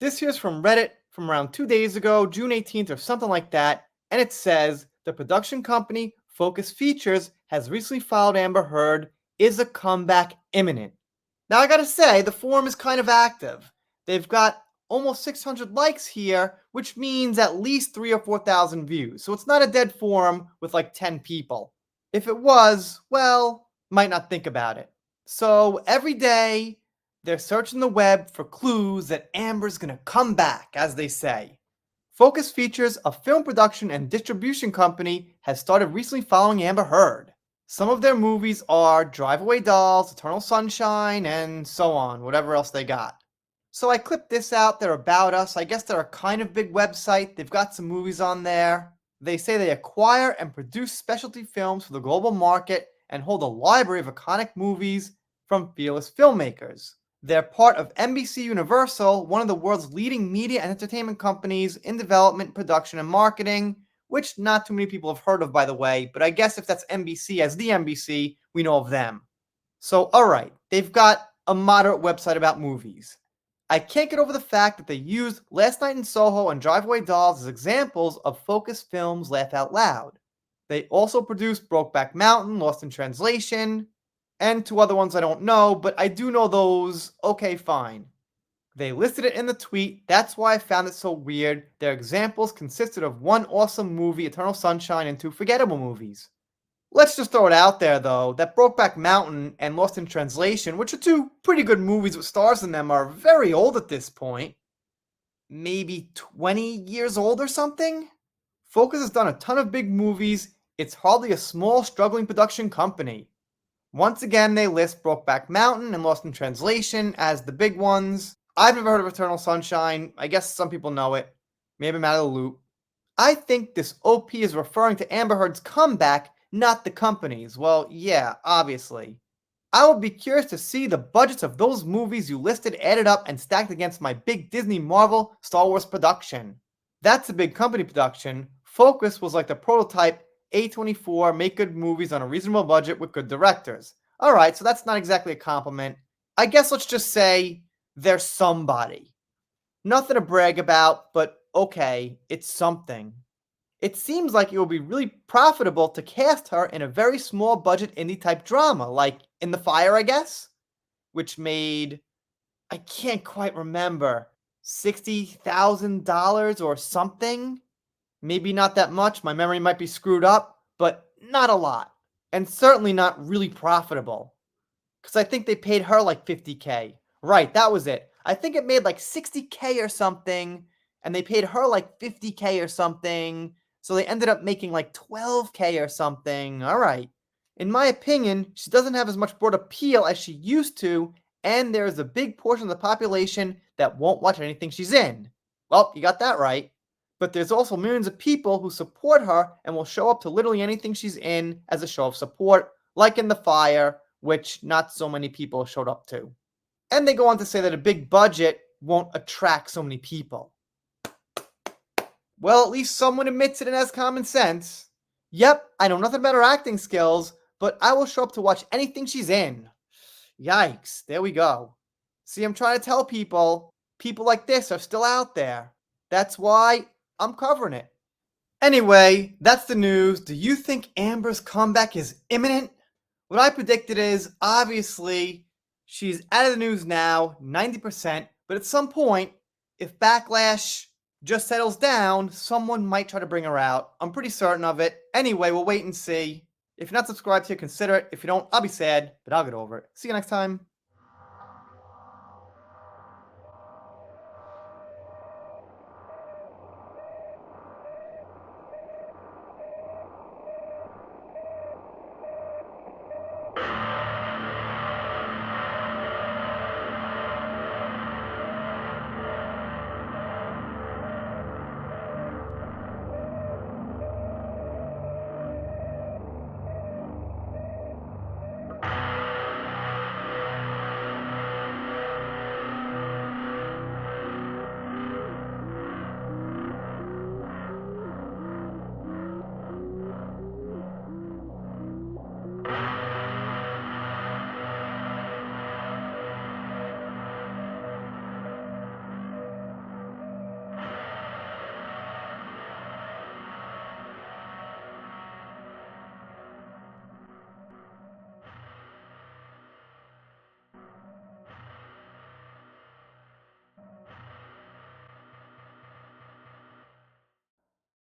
This here's from Reddit from around 2 days ago, June 18th or something like that, and it says the production company Focus Features has recently filed Amber Heard. Is a comeback imminent? Now I gotta say, the forum is kind of active. They've got almost 600 likes here, which means at least 3 or 4,000 views. So it's not a dead forum with like 10 people. If it was, well, might not think about it. So every day, they're searching the web for clues that Amber's gonna come back, as they say. Focus Features, a film production and distribution company, has started recently following Amber Heard. Some of their movies are Drive Away Dolls, Eternal Sunshine, and so on, whatever else they got. So I clipped this out, they're About Us. I guess they're a kind of big website. They've got some movies on there. They say they acquire and produce specialty films for the global market and hold a library of iconic movies from fearless filmmakers. They're part of NBC Universal, one of the world's leading media and entertainment companies in development, production, and marketing, which not too many people have heard of, by the way, but I guess if that's NBC as the NBC, we know of them. So, alright, they've got a moderate website about movies. I can't get over the fact that they used Last Night in Soho and Drive Away Dolls as examples of Focus Films' Laugh Out Loud. They also produced Brokeback Mountain, Lost in Translation, and two other ones I don't know, but I do know those. Okay, fine. They listed it in the tweet. That's why I found it so weird. Their examples consisted of one awesome movie, Eternal Sunshine, and two forgettable movies. Let's just throw it out there, though, that Brokeback Mountain and Lost in Translation, which are two pretty good movies with stars in them, are very old at this point. Maybe 20 years old or something? Focus has done a ton of big movies. It's hardly a small, struggling production company. Once again, they list Brokeback Mountain and Lost in Translation as the big ones. I've never heard of Eternal Sunshine. I guess some people know it. Maybe I'm out of the loop. I think this OP is referring to Amber Heard's comeback, not the company's. Well, yeah, obviously. I would be curious to see the budgets of those movies you listed added up and stacked against my big Disney Marvel Star Wars production. That's a big company production. Focus was like the prototype A24 make good movies on a reasonable budget with good directors. Alright, so that's not exactly a compliment. I guess let's just say they're somebody. Nothing to brag about, but okay, it's something. It seems like it will be really profitable to cast her in a very small budget indie type drama, like In the Fire, I guess? Which made, I can't quite remember, $60,000 or something? Maybe not that much, my memory might be screwed up, but not a lot. And certainly not really profitable. Because I think they paid her like $50K. Right, that was it. I think it made like $60K or something, and they paid her like $50K or something, so they ended up making like $12K or something. Alright. In my opinion, she doesn't have as much broad appeal as she used to, and there is a big portion of the population that won't watch anything she's in. Well, you got that right. But there's also millions of people who support her and will show up to literally anything she's in as a show of support, like In the Fire, which not so many people showed up to. And they go on to say that a big budget won't attract so many people. Well, at least someone admits it and has common sense. Yep, I know nothing about her acting skills, but I will show up to watch anything she's in. Yikes, there we go. See, I'm trying to tell people like this are still out there. That's why I'm covering it. Anyway, that's the news. Do you think Amber's comeback is imminent? What I predicted is, obviously, she's out of the news now, 90%, but at some point, if backlash just settles down, someone might try to bring her out. I'm pretty certain of it. Anyway, we'll wait and see. If you're not subscribed here, consider it. If you don't, I'll be sad, but I'll get over it. See you next time.